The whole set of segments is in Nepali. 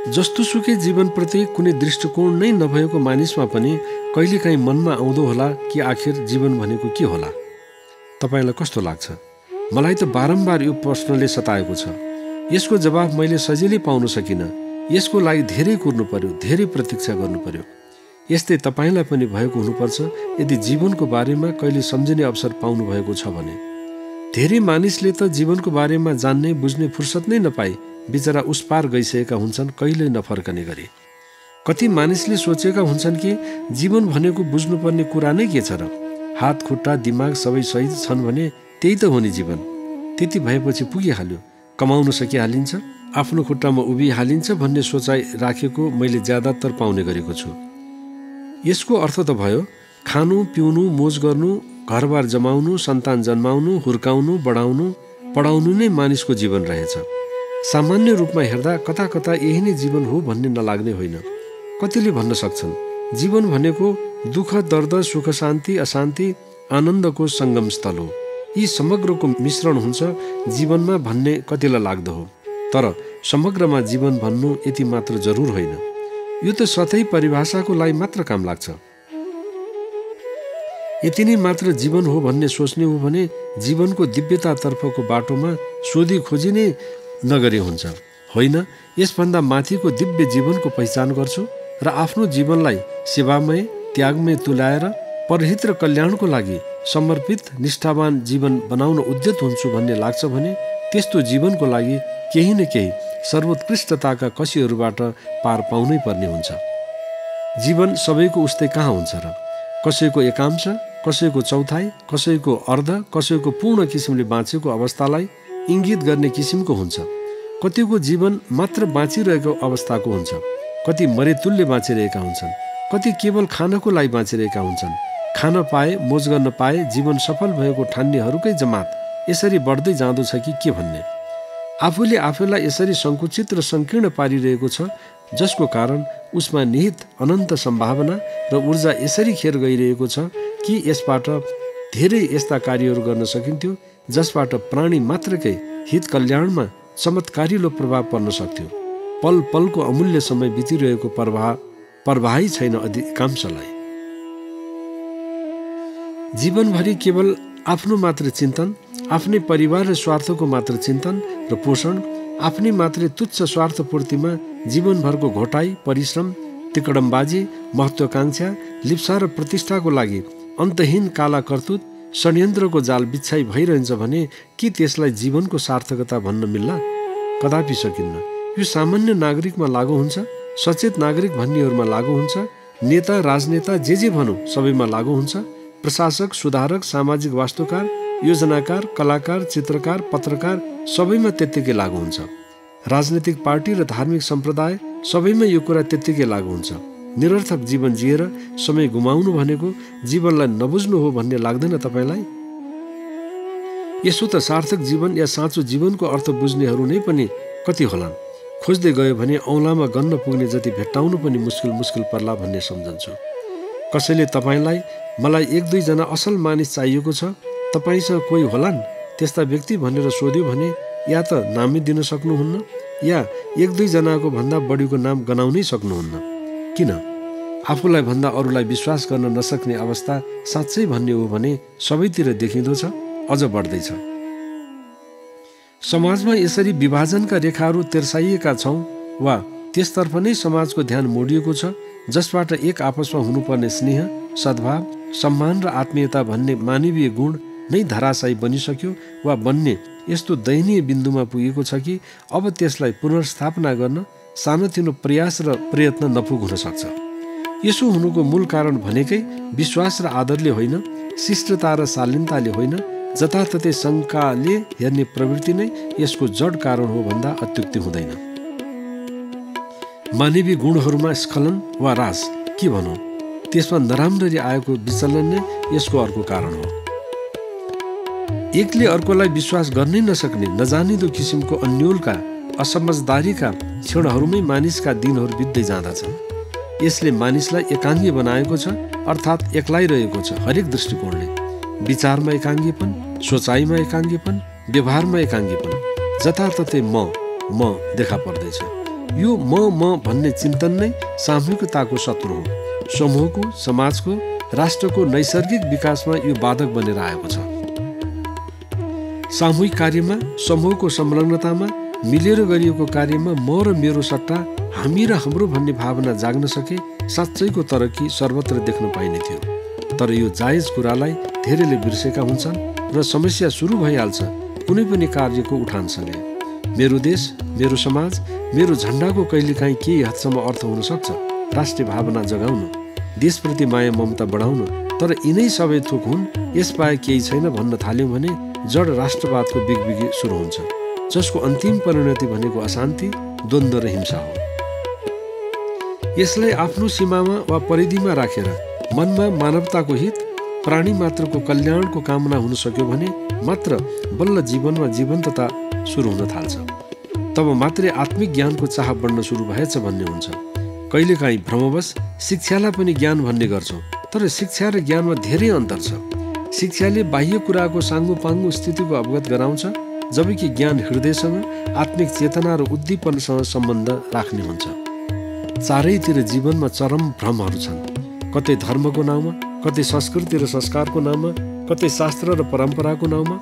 जस्तोसुकै जीवनप्रति कुनै दृष्टिकोण नै नभएको मानिसमा पनि कहिलेकाहीँ मनमा आउँदो होला कि आखिर जीवन भनेको के होला। तपाईँलाई कस्तो लाग्छ? मलाई त बारम्बार यो प्रश्नले सताएको छ। यसको जवाब मैले सजिलै पाउन सकिनँ। यसको लागि धेरै कुर्नु पर्यो, धेरै प्रतीक्षा गर्नु पर्यो। यस्तै तपाईँलाई पनि भएको हुनुपर्छ यदि जीवनको बारेमा कहिले सम्झिने अवसर पाउनु भएको छ भने। धेरै मानिसले त जीवनको बारेमा जान्ने बुझ्ने फुर्सद नै नपाई बिचरा उस पार गइसकेका हुन्छन्, कहिल्यै नफर्कने गरी। कति मानिसले सोचेका हुन्छन् कि जीवन भनेको बुझ्नुपर्ने कुरा नै के छ र? हात खुट्टा दिमाग सबै सही छन् भने त्यही त हो नि जीवन। त्यति भएपछि पुगिहाल्यो, कमाउन सकिहालिन्छ, आफ्नो खुट्टामा उभिहालिन्छ भन्ने सोचाइ राखेको मैले ज्यादातर पाउने गरेको छु। यसको अर्थ त भयो खानु पिउनु मोज गर्नु, घरबार जमाउनु, सन्तान जन्माउनु, हुर्काउनु, बढाउनु, पढाउनु नै मानिसको जीवन रहेछ। सामान्य रूपमा हेर्दा कता कता यही नै जीवन हो भन्ने नलाग्ने होइन। कतिले भन्न सक्छन् जीवन भनेको दुःख दर्द सुख शान्ति अशान्ति आनन्दको सङ्गम स्थल हो, यी समग्रको मिश्रण हुन्छ जीवनमा भन्ने कतिलाई लाग्दो हो। तर समग्रमा जीवन भन्नु यति मात्र जरुर होइन। यो त सतै परिभाषाको लागि मात्र काम लाग्छ। यति नै मात्र जीवन हो भन्ने सोच्ने हो भने जीवनको दिव्यतातर्फको बाटोमा सोधी खोजी नै नगरे हुन्छ। होइन, यसभन्दा माथिको दिव्य जीवनको पहिचान गर्छु र आफ्नो जीवनलाई सेवामय त्यागमय तुल्याएर परहित र कल्याणको लागि समर्पित निष्ठावान जीवन बनाउन उद्यत हुन्छु भन्ने लाग्छ भने त्यस्तो जीवनको लागि केही न केही सर्वोत्कृष्टताका कसीहरूबाट पार पाउनै पर्ने हुन्छ। जीवन सबैको उस्तै कहाँ हुन्छ र? कसैको एकांश, कसैको चौथाइ, कसैको अर्ध, कसैको पूर्ण किसिमले बाँचेको अवस्थालाई इङ्गित गर्ने किसिमको हुन्छ। कतिको जीवन मात्र बाँचिरहेको अवस्थाको हुन्छ, कति मरेतुल्य बाँचिरहेका हुन्छन्, कति केवल खानको लागि बाँचिरहेका हुन्छन्। खान पाए मोज गर्न पाए जीवन सफल भएको ठान्नेहरूकै जमात यसरी बढ्दै जाँदो छ कि के भन्ने। आफूले आफूलाई यसरी सङ्कुचित र सङ्कीर्ण पारिरहेको छ जसको कारण उसमा निहित अनन्त सम्भावना र ऊर्जा यसरी खेर गइरहेको छ कि यसबाट धेरै यस्ता कार्यहरू गर्न सकिन्थ्यो जसबाट प्राणी मात्रकै हित कल्याणमा चमत्कारिलो प्रभाव पर्न सक्थ्यो। पल पलको अमूल्य समय बितिरहेको प्रवाही छैन अधिकांशलाई। जीवनभरि केवल आफ्नो मात्र चिन्तन, आफ्नै परिवार र स्वार्थको मात्र चिन्तन र पोषण, आफ्नै मात्रै तुच्छ स्वार्थपूर्तिमा जीवनभरको घोटाइ परिश्रम तिकडमबाजी महत्वाकांक्षा लिप्सा र प्रतिष्ठाको लागि अन्तहीन काला कर्तुत षड्यन्त्रको जाल बिछाइ भइरहन्छ भने के त्यसलाई जीवनको सार्थकता भन्न मिल्ला? कदापि सकिन्न। यो सामान्य नागरिकमा लागू हुन्छ, सचेत नागरिक भन्नेहरूमा लागू हुन्छ, नेता राजनेता जे भनौँ सबैमा लागू हुन्छ, प्रशासक सुधारक सामाजिक वास्तुकार योजनाकार कलाकार चित्रकार पत्रकार सबैमा त्यत्तिकै लागू हुन्छ। राजनैतिक पार्टी र धार्मिक सम्प्रदाय सबैमा यो कुरा त्यत्तिकै लागू हुन्छ। निरर्थक जीवन जिएर समय गुमाउनु भनेको जीवनलाई नबुझ्नु हो भन्ने लाग्दैन तपाईँलाई? यसो त सार्थक जीवन या साँचो जीवनको अर्थ बुझ्नेहरू नै पनि कति होलान्। खोज्दै गयो भने औँलामा गन्न पुग्ने जति भेट्टाउनु पनि मुस्किल पर्ला भन्ने सम्झन्छु। कसैले तपाईँलाई मलाई 1-2 जना असल मानिस चाहिएको छ, तपाईँसँग कोही होलान् त्यस्ता व्यक्ति भनेर सोध्यो भने या त नामै दिन सक्नुहुन्न या 1-2 जनाको भन्दा बढीको नाम गनाउनै सक्नुहुन्न। किन? आफूलाई भन्दा अरूलाई विश्वास गर्न नसक्ने अवस्था साँच्चै भन्ने हो भने सबैतिर देखिँदो छ, अझ बढ्दैछ। समाजमा यसरी विभाजनका रेखाहरू तिर्साइएका छौँ वा त्यसतर्फ नै समाजको ध्यान मोडिएको छ जसबाट एक आपसमा हुनुपर्ने स्नेह सद्भाव सम्मान र आत्मीयता भन्ने मानवीय गुण नै धराशायी बनिसक्यो वा बन्ने यस्तो दयनीय बिन्दुमा पुगेको छ कि अब त्यसलाई पुनर्स्थापना गर्न सानोतिनो प्रयास र प्रयत्न नपुग हुन सक्छ। यसो हुनुको मूल कारण भनेकै विश्वास र आदरले होइन, शिष्टता र शालीनताले होइन, जताततै शङ्काले हेर्ने प्रवृत्ति नै यसको जड कारण हो भन्दा अत्युक्ति हुँदैन। मानवीय गुणहरूमा स्खलन वा ह्रास के भनौँ, त्यसमा नराम्ररी आएको विचलन नै यसको अर्को कारण हो। एकले अर्कोलाई विश्वास गर्नै नसक्ने नजानिदो किसिमको अन्योलका असमझदारीका क्षणहरूमै मानिसका दिनहरू बित्दै जाँदछन्। यसले मानिसलाई एकाङ्गी बनाएको छ, अर्थात् एक्लाइरहेको छ। हरेक दृष्टिकोणले विचारमा एकाङ्गीपन, सोचाइमा एकाङ्गीपन, व्यवहारमा एकाङ्गीपन, जताततै म देखा पर्दैछ। यो म भन्ने चिन्तन नै सामूहिकताको शत्रु हो। समूहको, समाजको, राष्ट्रको नैसर्गिक विकासमा यो बाधक बनेर आएको छ। सामूहिक कार्यमा, समूहको संलग्नतामा, मिलेर गरिएको कार्यमा म र मेरो सट्टा, हामी र हाम्रो भन्ने भावना जाग्न सके साँच्चैको तरक्की सर्वत्र देख्न पाइने थियो। तर यो जायज कुरालाई धेरैले बिर्सेका हुन्छन् र समस्या सुरु भइहाल्छ कुनै पनि कार्यको उठानसँगै। मेरो देश, मेरो समाज, मेरो झन्डाको कहिलेकाहीँ केही हदसम्म अर्थ हुन सक्छ राष्ट्रिय भावना जगाउन, देशप्रति माया ममता बढाउन। तर यिनै सबै थोक हुन्, यसबाहेक केही छैन भन्न थाल्यौँ भने जड राष्ट्रवादको बिगबिगी सुरु हुन्छ, जसको अन्तिम परिणति भनेको अशान्ति, द्वन्द्व र हिंसा हो। यसलाई आफ्नो सीमामा वा परिधिमा राखेर मनमा मानवताको हित, प्राणी मात्रको कल्याणको कामना हुन सक्यो भने मात्र बल्ल जीवनमा जीवन्तता सुरु हुन थाल्छ। तब मात्रै आत्मिक ज्ञानको चाह बढ्न सुरु भएछ भन्ने हुन्छ। कहिलेकाहीँ भ्रमवश शिक्षालाई पनि ज्ञान भन्ने गर्छौँ, तर शिक्षा र ज्ञानमा धेरै अन्तर छ। शिक्षाले बाह्य कुराको साङ्गोपाङ्गो स्थितिको अवगत गराउँछ, जबकि ज्ञान हृदयसँग, आत्मिक चेतना र उद्दीपनसँग सम्बन्ध राख्ने हुन्छ। चारैतिर जीवनमा चरम भ्रमहरू छन्, कतै धर्मको नाउँमा, कतै संस्कृति र संस्कारको नाउँमा, कतै शास्त्र र परम्पराको नाउँमा।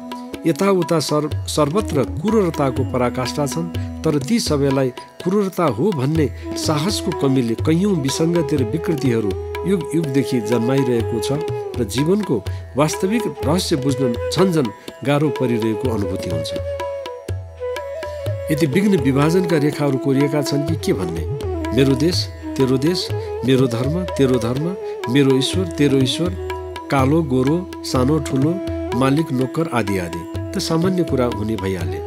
यताउता सर्वत्र क्रूरताको पराकाष्ठा छन्, तर ती सबैलाई क्रूरता हो भन्ने साहसको कमीले कैयौँ विसङ्गति र विकृतिहरू युग युगदेखि जन्माइरहेको छ र जीवनको वास्तविक रहस्य बुझ्न झन्झन गाह्रो परिरहेको अनुभूति हुन्छ। यति विघ्न विभाजनका रेखाहरू कोरिएका छन् कि के भन्ने। मेरो देश, तेरो देश, मेरो धर्म, तेरो धर्म, मेरो ईश्वर, तेरो ईश्वर, कालो गोरो, सानो ठुलो, मालिक नोकर आदि आदि त सामान्य कुरा हुने भइहाले।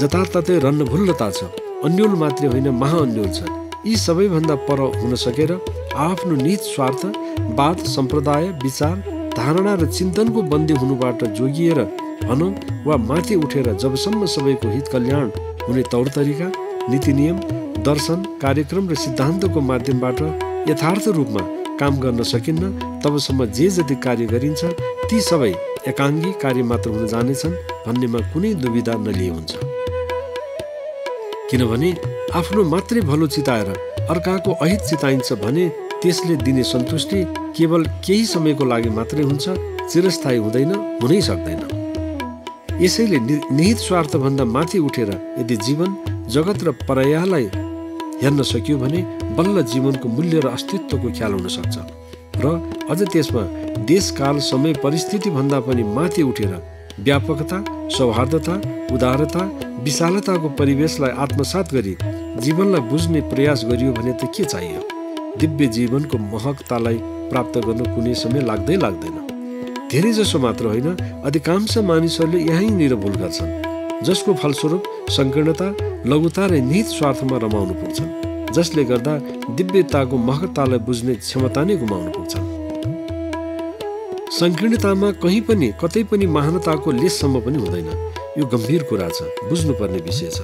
जताततै रन्नभुल्लता छ, अन्यल मात्रै होइन महाअन्यल छ। यी सबैभन्दा पर हुन सकेर आफ्नो निज स्वार्थ, वाद, सम्प्रदाय, विचार, धारणा र चिन्तनको बन्दी हुनुबाट जोगिएर भनौँ वा माथि उठेर जबसम्म सबैको हित कल्याण हुने तौर तरिका, नीति नियम, दर्शन, कार्यक्रम र सिद्धान्तको माध्यमबाट यथार्थ रूपमा काम गर्न सकिन्न, तबसम्म जे जति कार्य गरिन्छ ती सबै एकाङ्गी कार्य मात्र हुन जानेछन् भन्नेमा कुनै दुविधा नलिए हुन्छ। किनभने आफ्नो मात्रै भलो चिताएर अर्काको अहित चिताइन्छ भने त्यसले दिने सन्तुष्टि केवल केही समयको लागि मात्रै हुन्छ, चिरस्थायी हुँदैन, हुनै सक्दैन। यसैले निहित स्वार्थभन्दा माथि उठेर यदि जीवन, जगत र पर्यायलाई हेर्न सकियो भने बल्ल जीवनको मूल्य र अस्तित्वको ख्याल हुन सक्छ र अझ त्यसमा देशकाल समय परिस्थिति भन्दा पनि माथि उठेर व्यापकता, सौहार्दता, उदारता, विशालताको परिवेशलाई आत्मसात गरी जीवनलाई बुझ्ने प्रयास गरियो भने त के चाहियो। दिव्य जीवनको महकतालाई प्राप्त गर्न कुनै समय लाग्दैन। धेरै जसो मात्र होइन, अधिकांश मानिसहरूले यहीँनिर भुल गर्छन्, जसको फलस्वरूप संकीर्णता, लघुता र निहित स्वार्थमा रमाउनु पुग्छन्, जसले गर्दा दिव्यताको महत्तालाई बुझ्ने क्षमता नै गुमाउनु पुग्छन्। संकीर्णतामा कहीँ पनि कतै पनि महानताको लेससम्म पनि हुँदैन। यो गम्भीर कुरा छ, बुझ्नुपर्ने विषय छ।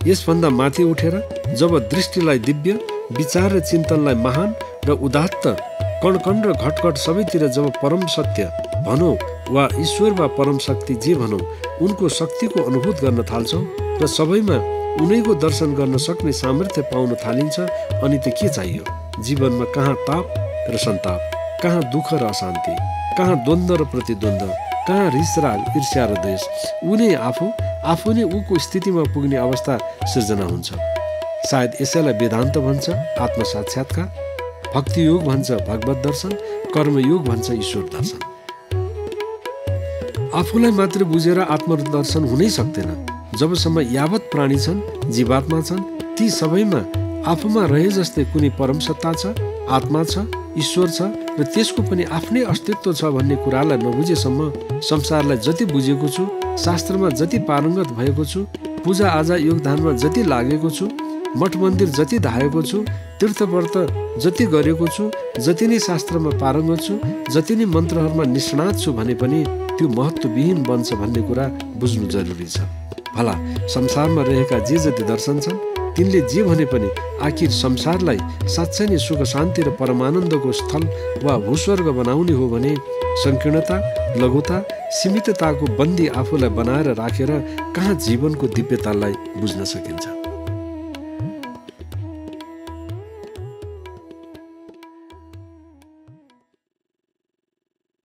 यसभन्दा माथि उठेर जब दृष्टिलाई दिव्य, विचार र चिन्तनलाई महान र उदात्त, कणकण र घटघट सबैतिर जब परम सत्य भनौँ वा ईश्वर वा परम शक्ति जे भनौँ उनको शक्तिको अनुभूत गर्न थाल्छौँ र सबैमा उनैको दर्शन गर्न सक्ने सामर्थ्य पाउन थालिन्छ, अनि त के चाहियो। जीवनमा कहाँ ताप र सन्ताप, कहाँ दुःख र अशान्ति, कहाँ द्वन्द्व र प्रतिद्वन्द्व, कहाँ रिस राग, ईर्ष्या र द्वेष, उनी आफू नै उको स्थितिमा पुग्ने अवस्था सृजना हुन्छ। सायद यसैलाई वेदान्त भन्छ आत्म साक्षात्कार, भक्ति योग भन्छ भगवत दर्शन, कर्मयोग भन्छ ईश्वर दर्शन। आफूलाई मात्र बुझेर आत्मदर्शन हुनै सक्दैन। जबसम्म यावत प्राणी छन्, जीवात्मा छन्, ती सबैमा आफूमा रहे जस्तै कुनै परम सत्ता छ, आत्मा छ, ईश्वर छ र त्यसको पनि आफ्नै अस्तित्व छ भन्ने कुरालाई नबुझेसम्म संसारलाई जति बुझेको छु, शास्त्रमा जति पारङ्गत भएको छु, पूजा आजा योगदानमा जति लागेको छु, मठ मन्दिर जति धाएको छु, तीर्थव्रत जति गरेको छु, जति नै शास्त्रमा पारङ्गत छु, जति नै मन्त्रहरूमा निष्णात छु भने पनि त्यो महत्त्वविहीन बन्छ भन्ने कुरा बुझ्नु जरुरी छ। भला संसारमा रहेका जे जति दर्शन छन् तिनले जे भने पनि आखिर संसारलाई साँच्चै नै सुख शान्ति र परमानन्दको स्थल वा भूस्वर्ग बनाउने हो भने संकीर्णता, लघुता, सीमितताको बन्दी आफूलाई बनाएर राखेर कहाँ जीवनको दिव्यतालाई बुझ्न सकिन्छ।